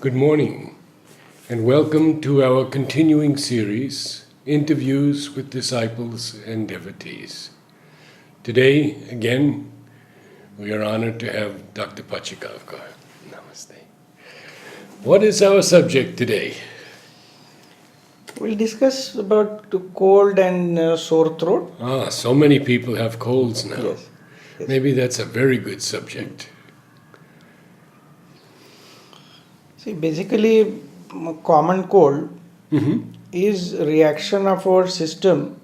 Good morning, and welcome to our continuing series, Interviews with Disciples and Devotees. Today, again, we are honored to have Dr. Pachegaonkar. Namaste. What is our subject today? We'll discuss about cold and sore throat. So many people have colds now. Yes. Maybe that's a very good subject. See, basically, common cold is reaction of our system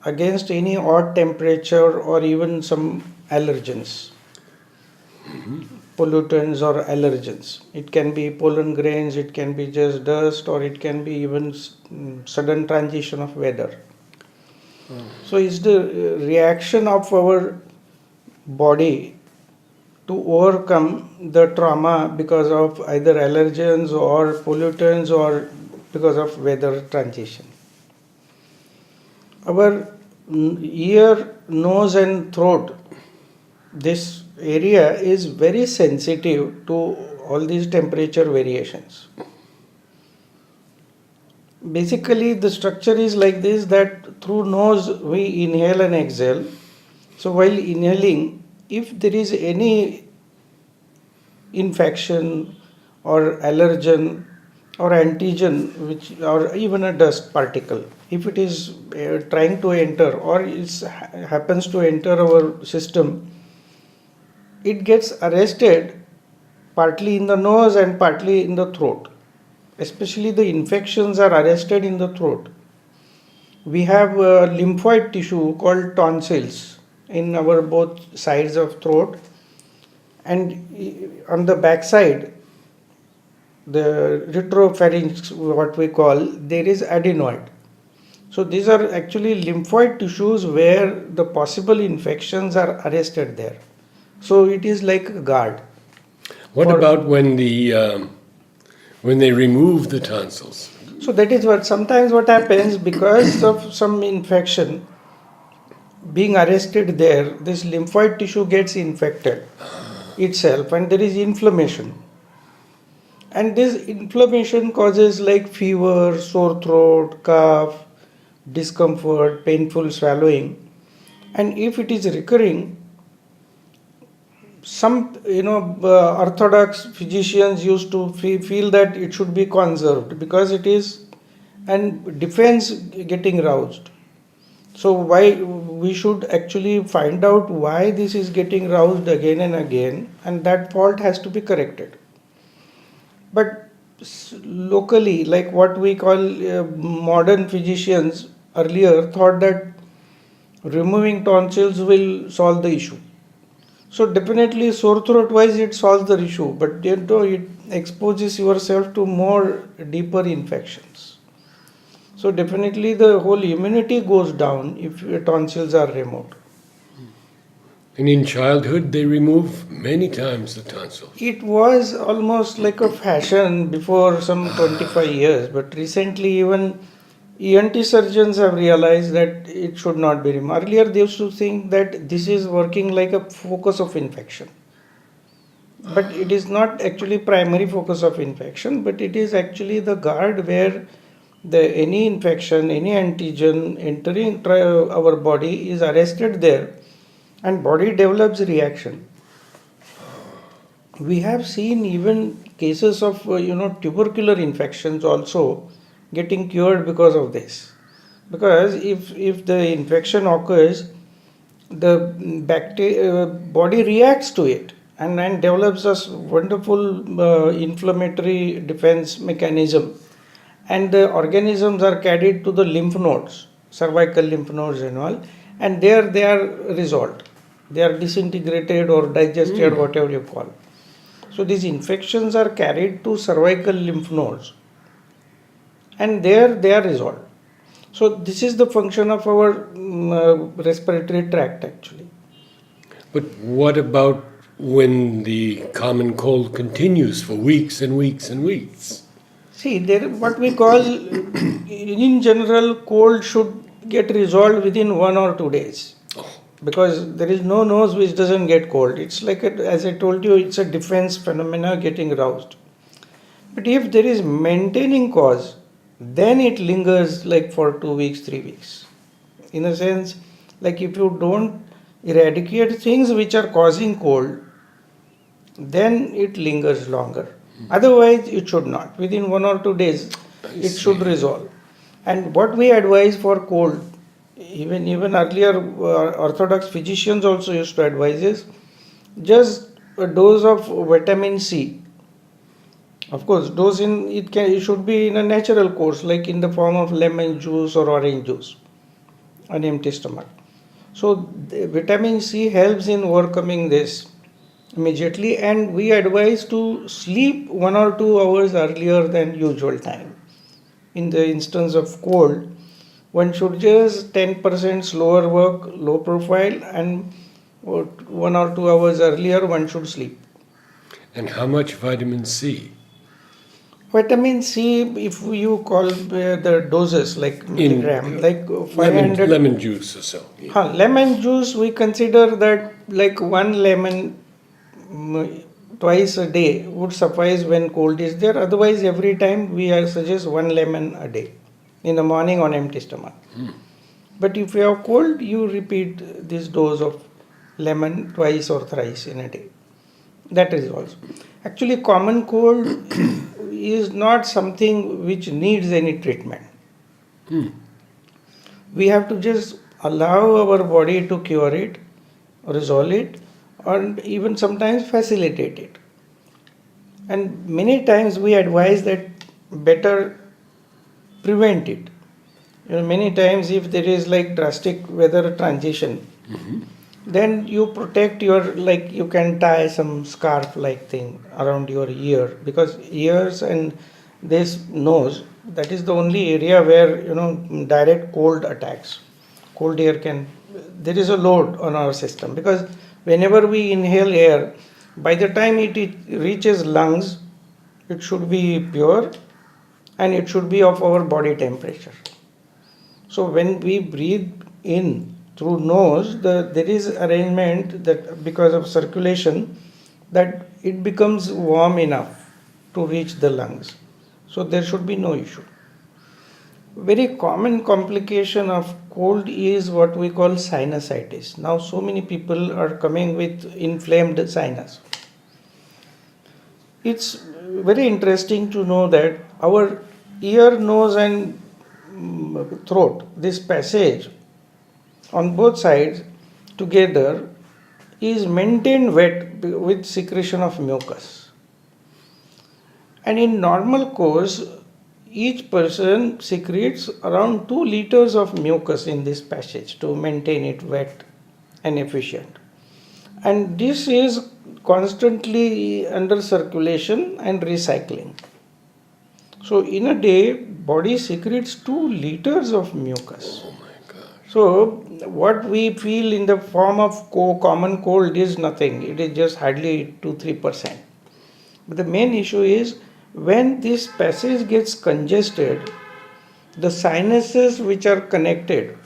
against any odd temperature or even some allergens, pollutants or allergens. It can be pollen grains, it can be just dust, or it can be even sudden transition of weather. So it's the reaction of our body to overcome the trauma because of either allergens or pollutants or because of weather transition. Our ear, nose and throat, this area is very sensitive to all these temperature variations. Basically, the structure is like this, that through nose we inhale and exhale. So while inhaling, if there is any infection or allergen or antigen, which or even a dust particle, if it is trying to enter or it happens to enter our system, it gets arrested partly in the nose and partly in the throat. Especially the infections are arrested in the throat. We have a lymphoid tissue called tonsils in our both sides of throat, and on the back side, the retropharynx, what we call, there is adenoid. So these are actually lymphoid tissues where the possible infections are arrested there. So it is like a guard. What about when they remove the tonsils? So that is what sometimes what happens, because of some infection being arrested there, this lymphoid tissue gets infected itself and there is inflammation. And this inflammation causes like fever, sore throat, cough, discomfort, painful swallowing. And if it is recurring, some orthodox physicians used to feel that it should be conserved because it is and defense getting roused. So why we should actually find out why this is getting roused again and again, and that fault has to be corrected. But locally, like what we call modern physicians earlier thought that removing tonsils will solve the issue. So definitely sore throat wise it solves the issue, but it exposes yourself to more deeper infections. So definitely the whole immunity goes down if your tonsils are removed. And in childhood, they remove many times the tonsil. It was almost like a fashion before some 25 years, but recently even ENT surgeons have realized that it should not be removed. Earlier they used to think that this is working like a focus of infection. But it is not actually primary focus of infection, but it is actually the guard where any infection, any antigen entering our body is arrested there and body develops reaction. We have seen even cases of tubercular infections also getting cured because of this. Because if the infection occurs, the body reacts to it and develops a wonderful inflammatory defense mechanism. And the organisms are carried to the lymph nodes, cervical lymph nodes and all, and there they are resolved. They are disintegrated or digested, whatever you call. So these infections are carried to cervical lymph nodes, and there they are resolved. So this is the function of our respiratory tract actually. But what about when the common cold continues for weeks and weeks and weeks? See, there what we call, in general, cold should get resolved within 1 or 2 days. Because there is no nose which doesn't get cold. It's like, as I told you, it's a defense phenomena getting roused. But if there is maintaining cause, then it lingers like for 2 weeks, 3 weeks. In a sense, like if you don't eradicate things which are causing cold, then it lingers longer. Otherwise, it should not. Within 1 or 2 days, it should resolve. And what we advise for cold, even earlier orthodox physicians also used to advise is just a dose of vitamin C. Of course, dose in it should be in a natural course, like in the form of lemon juice or orange juice, on empty stomach. So the vitamin C helps in overcoming this immediately, and we advise to sleep 1 or 2 hours earlier than usual time. In the instance of cold, one should just 10% slower work, low profile, and 1 or 2 hours earlier one should sleep. And how much vitamin C? Vitamin C, if you call the doses like milligram, like 500 lemon juice or so. Yeah. Lemon juice, we consider that like one lemon twice a day would suffice when cold is there. Otherwise, every time we suggest one lemon a day in the morning on empty stomach. But if you have cold, you repeat this dose of lemon twice or thrice in a day. That is also. Actually, common cold is not something which needs any treatment. We have to just allow our body to cure it, resolve it, or even sometimes facilitate it. And many times we advise that better prevent it. Many times if there is like drastic weather transition, then you protect you can tie some scarf like thing around your ear, because ears and this nose, that is the only area where direct cold attacks. Cold air there is a load on our system, because whenever we inhale air, by the time it reaches lungs, it should be pure and it should be of our body temperature. So when we breathe in through nose, there is arrangement that because of circulation, that it becomes warm enough to reach the lungs. So there should be no issue. Very common complication of cold is what we call sinusitis. Now so many people are coming with inflamed sinus. It's very interesting to know that our ear, nose and throat, this passage on both sides together is maintained wet with secretion of mucus. And in normal course, each person secretes around 2 liters of mucus in this passage to maintain it wet and efficient. And this is constantly under circulation and recycling. So in a day, body secretes 2 liters of mucus. Oh my gosh. So what we feel in the form of common cold is nothing. It is just hardly 2-3%. But the main issue is when this passage gets congested, the sinuses which are connected,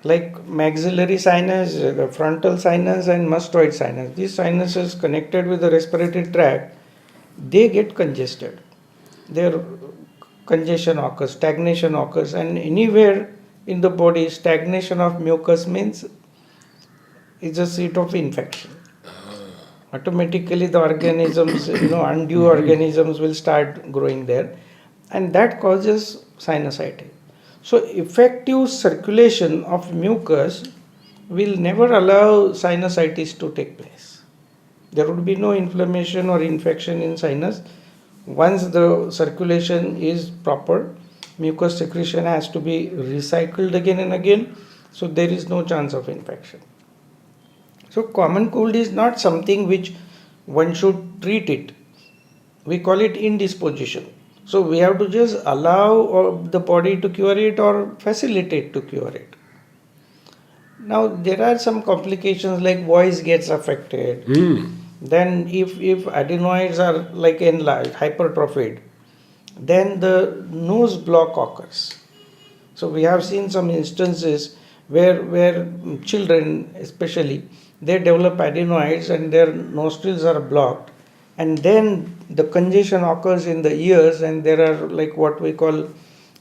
like maxillary sinus, the frontal sinus and mastoid sinus, these sinuses connected with the respiratory tract, they get congested. Their congestion occurs, stagnation occurs, and anywhere in the body, stagnation of mucus means it's a seat of infection. Automatically the organisms, undue organisms will start growing there, and that causes sinusitis. So effective circulation of mucus will never allow sinusitis to take place. There would be no inflammation or infection in sinus. Once the circulation is proper, mucus secretion has to be recycled again and again, so there is no chance of infection. So common cold is not something which one should treat it. We call it indisposition. So we have to just allow the body to cure it or facilitate to cure it. Now there are some complications like voice gets affected. Then if adenoids are like enlarged, hypertrophied, then the nose block occurs. So we have seen some instances where children especially, they develop adenoids and their nostrils are blocked, and then the congestion occurs in the ears, and there are like what we call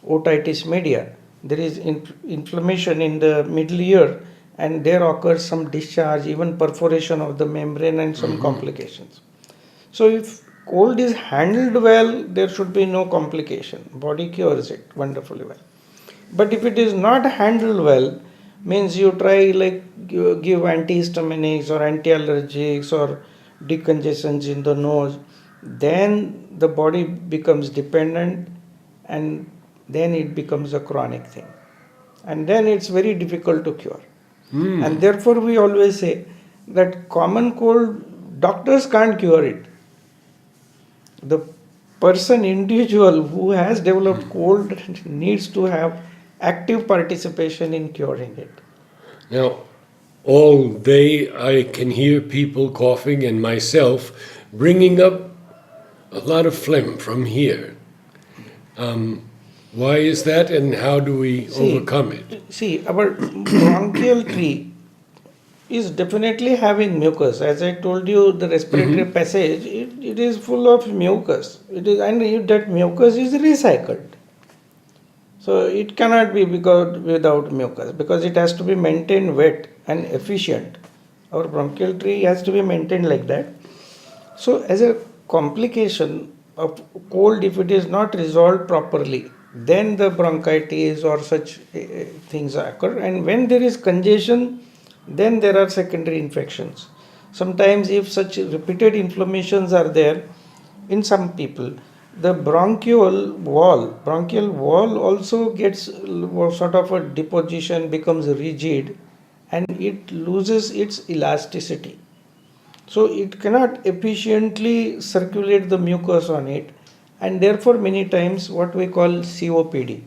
otitis media. There is inflammation in the middle ear, and there occurs some discharge, even perforation of the membrane, and some complications. So if cold is handled well, there should be no complication. Body cures it wonderfully well. But if it is not handled well, means you try like give antihistaminics or anti-allergics or decongestants in the nose, then the body becomes dependent, and then it becomes a chronic thing. And then it's very difficult to cure. And therefore we always say that common cold, doctors can't cure it. The person, individual who has developed cold needs to have active participation in curing it. Now, all day I can hear people coughing and myself bringing up a lot of phlegm from here. Why is that, and how do we overcome it? See, our bronchial tree is definitely having mucus. As I told you, the respiratory passage, it is full of mucus. And that mucus is recycled. So it cannot be without mucus, because it has to be maintained wet and efficient. Our bronchial tree has to be maintained like that. So as a complication of cold, if it is not resolved properly, then the bronchitis or such things occur. And when there is congestion, then there are secondary infections. Sometimes if such repeated inflammations are there in some people, the bronchial wall also gets sort of a deposition, becomes rigid, and it loses its elasticity. So it cannot efficiently circulate the mucus on it, and therefore many times what we call COPD,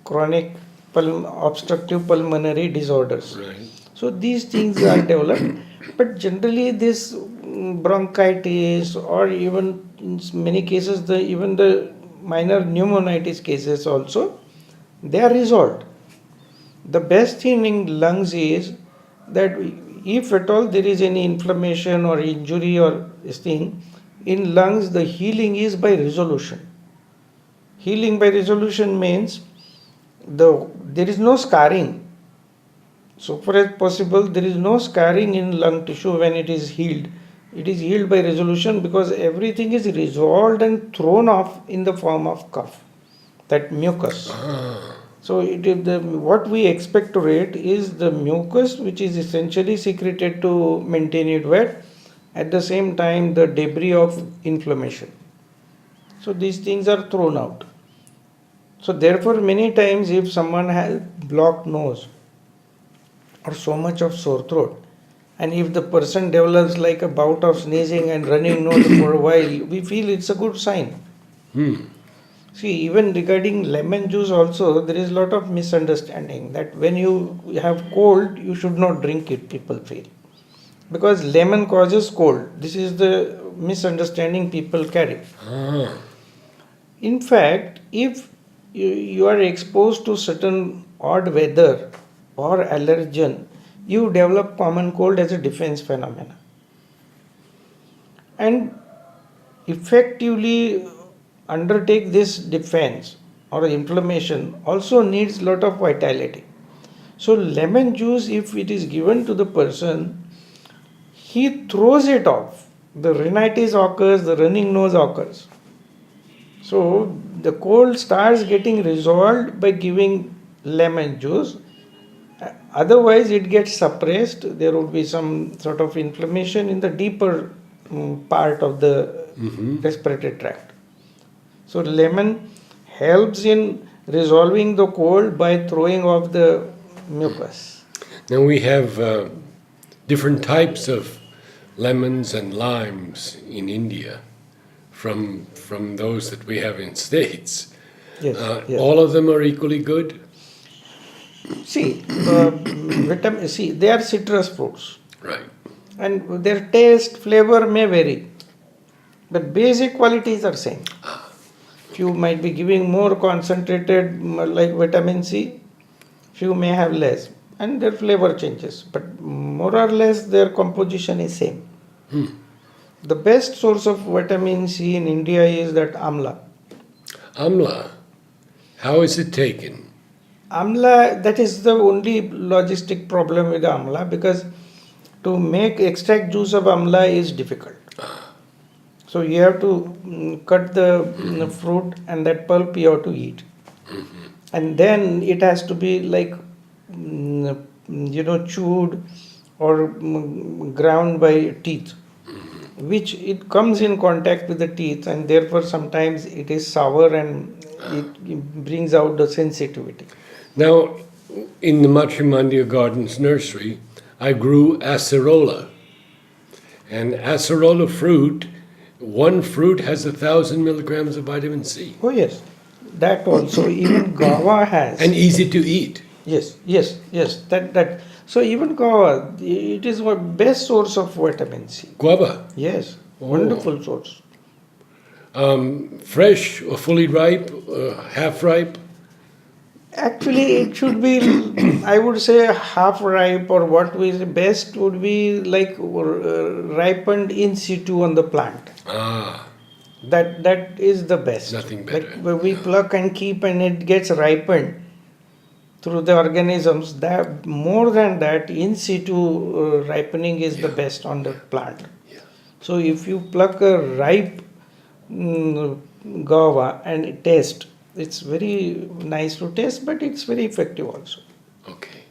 chronic obstructive pulmonary disorders. Right. So these things are developed, but generally this bronchitis, or even in many cases even the minor pneumonitis cases also, they are resolved. The best thing in lungs is that if at all there is any inflammation or injury or this thing in lungs, the healing is by resolution. Healing by resolution means there is no scarring. So far as possible, there is no scarring in lung tissue when it is healed. It is healed by resolution, because everything is resolved and thrown off in the form of cough, that mucus. So what we expectorate is the mucus, which is essentially secreted to maintain it wet, at the same time the debris of inflammation. So these things are thrown out. So therefore many times if someone has blocked nose or so much of sore throat, and if the person develops like a bout of sneezing and running nose for a while, we feel it's a good sign. See, even regarding lemon juice also, there is a lot of misunderstanding that when you have cold, you should not drink it, people feel. Because lemon causes cold. This is the misunderstanding people carry. In fact, if you are exposed to certain odd weather or allergen, you develop common cold as a defense phenomena. And effectively undertake this defense or inflammation also needs lot of vitality. So lemon juice, if it is given to the person, he throws it off. The rhinitis occurs, the running nose occurs. So the cold starts getting resolved by giving lemon juice. Otherwise it gets suppressed. There would be some sort of inflammation in the deeper part of the respiratory tract. So lemon helps in resolving the cold by throwing off the mucus. Now we have different types of lemons and limes in India from those that we have in States. Yes, yes. All of them are equally good? See, vitamin C, they are citrus fruits. Right. And their taste, flavor may vary. But basic qualities are same. Few might be giving more concentrated like vitamin C, few may have less, and their flavor changes, but more or less their composition is same. The best source of vitamin C in India is that Amla. Amla. How is it taken? Amla, that is the only logistic problem with Amla, because to make extract juice of Amla is difficult. So you have to cut the fruit, and that pulp you have to eat. And then it has to be like chewed or ground by teeth, which it comes in contact with the teeth, and therefore sometimes it is sour, and it brings out the sensitivity. Now, in the Matrimandia Gardens nursery, I grew acerola. And acerola fruit, one fruit has 1,000 milligrams of vitamin C. Oh yes, that also. Even guava has. And easy to eat. Yes. That. So even guava, it is our best source of vitamin C. Guava. Yes, Oh. wonderful source. Fresh or fully ripe, half ripe? Actually, it should be, I would say, half ripe, or what we say best would be like ripened in situ on the plant. Ah, That is the best. nothing better. Like where we pluck and keep, and it gets ripened through the organisms. That more than that, in situ ripening is the best on the plant. Yeah. So if you pluck a ripe guava and taste, it's very nice to taste, but it's very effective also. Okay.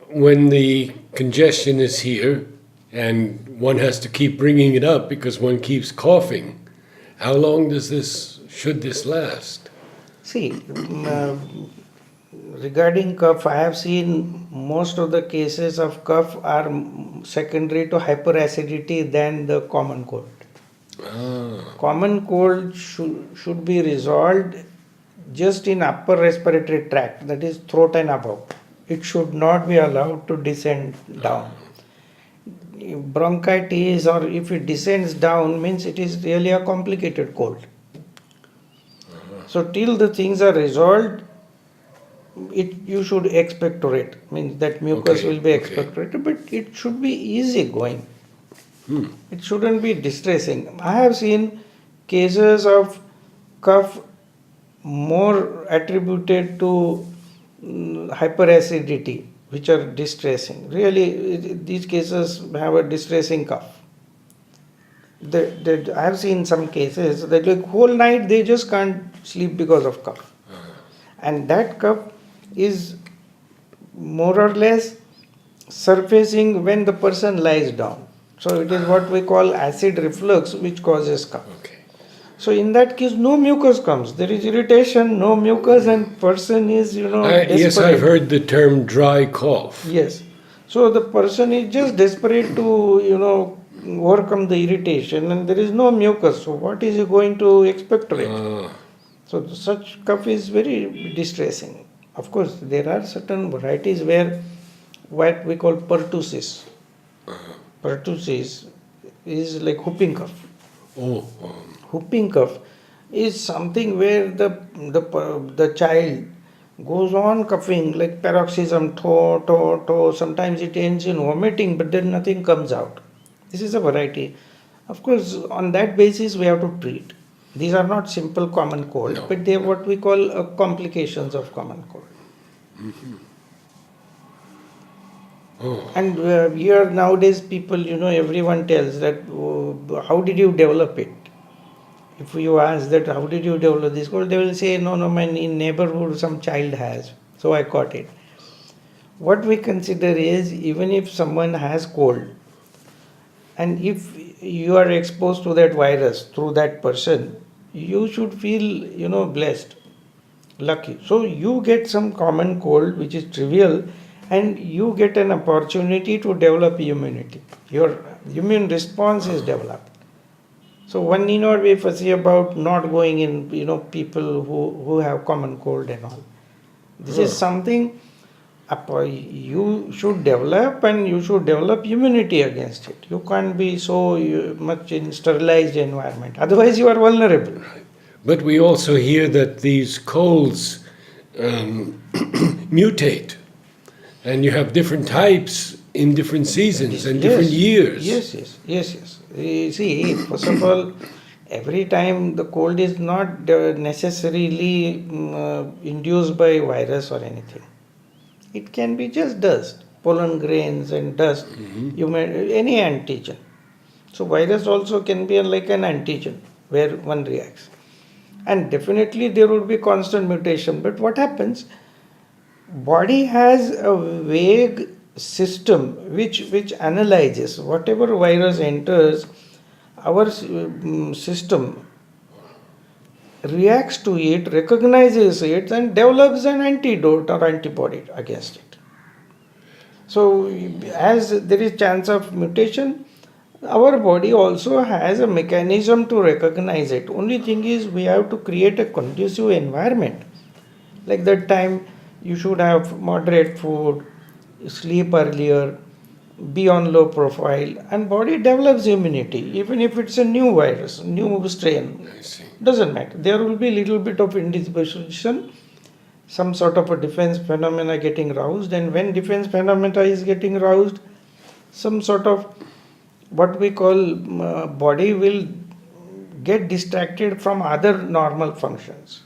When the congestion is here and one has to keep bringing it up because one keeps coughing, how long should this last? See, regarding cough, I have seen most of the cases of cough are secondary to hyperacidity than the common cold. Common cold should be resolved just in upper respiratory tract, that is throat and above. It should not be allowed to descend down. Bronchitis, or if it descends down, means it is really a complicated cold. So till the things are resolved, you should expectorate, means that mucus will be expectorated, but it should be easy going. It shouldn't be distressing. I have seen cases of cough more attributed to hyperacidity, which are distressing. Really, these cases have a distressing cough. I have seen some cases that like whole night they just can't sleep because of cough. And that cough is more or less surfacing when the person lies down. So it is what we call acid reflux, which causes cough. Okay. So in that case, no mucus comes. There is irritation, no mucus, and person is, Yes, I've heard the term dry cough. Yes. So the person is just desperate to, overcome the irritation, and there is no mucus. So what is he going to expectorate? So such cough is very distressing. Of course, there are certain varieties where what we call pertussis. Pertussis is like whooping cough. Whooping cough is something where the child goes on coughing like paroxysm, to. Sometimes it ends in vomiting, but then nothing comes out. This is a variety. Of course, on that basis we have to treat. These are not simple common cold, but they are what we call complications of common cold. And here nowadays people, everyone tells that, how did you develop it? If you ask that, how did you develop this cold? They will say, no, in neighborhood some child has, so I caught it. What we consider is, even if someone has cold, and if you are exposed to that virus through that person, you should feel, blessed, lucky. So you get some common cold, which is trivial, and you get an opportunity to develop immunity. Your immune response is developed. So one need not be fussy about not going in, people who have common cold and all. This is something you should develop, and you should develop immunity against it. You can't be so much in sterilized environment. Otherwise you are vulnerable. Right. But we also hear that these colds mutate. And you have different types in different seasons and Yes, different years. Yes. See, first of all, every time the cold is not necessarily induced by virus or anything. It can be just dust, pollen grains and dust. You may any antigen. So virus also can be like an antigen where one reacts. And definitely there would be constant mutation. But what happens? Body has a vague system which analyzes whatever virus enters. Our system reacts to it, recognizes it, and develops an antidote or antibody against it. So, as there is chance of mutation, our body also has a mechanism to recognize it. Only thing is, we have to create a conducive environment. Like that time, you should have moderate food, sleep earlier, be on low profile, and body develops immunity. Even if it's a new virus, new strain, I see. doesn't matter. There will be little bit of indisposition, some sort of a defense phenomena getting roused, and when defense phenomena is getting roused, some sort of what we call body will get distracted from other normal functions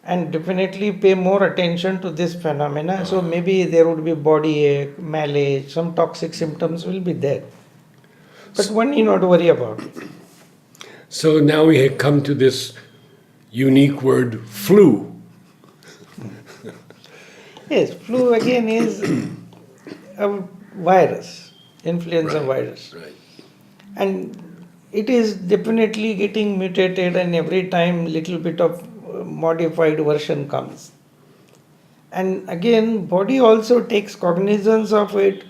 and definitely pay more attention to this phenomena. So maybe there would be body ache, malaise, some toxic symptoms will be there. But one need not worry about it. So now we have come to this unique word, flu. Yes, flu again is a virus, influenza virus. Right. And it is definitely getting mutated, and every time little bit of modified version comes. And again, body also takes cognizance of it,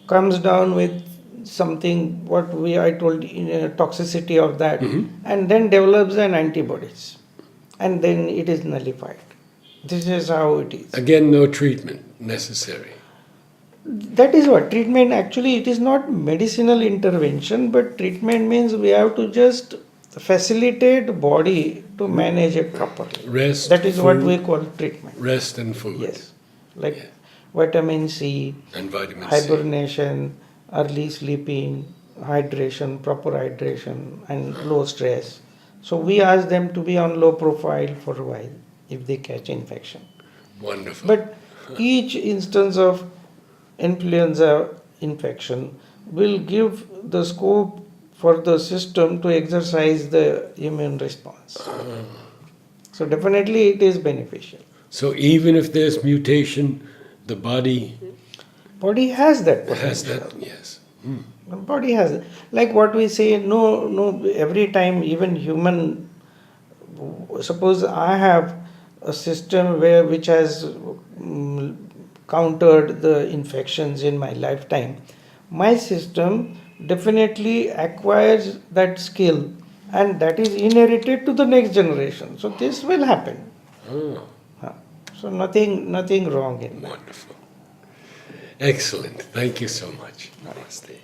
comes down with something what I told toxicity of that, and then develops an antibodies, and then it is nullified. This is how it is. Again, no treatment necessary. That is what treatment actually. It is not medicinal intervention, but treatment means we have to just facilitate body to manage it properly. Rest. That is food, what we call treatment. Rest and food. Yes, like Yeah. vitamin C, And vitamin C. hibernation, early sleeping, hydration, proper hydration, and low stress. So we ask them to be on low profile for a while if they catch infection. Wonderful. But each instance of influenza infection will give the scope for the system to exercise the immune response. So definitely it is beneficial. So even if there's mutation, the body Body has that has potential. that, yes. The body has, like what we say, no, every time, even human, suppose I have a system which has countered the infections in my lifetime, my system definitely acquires that skill, and that is inherited to the next generation. So this will happen. Oh, So nothing wrong in that. wonderful. Excellent. Thank you so much. Namaste.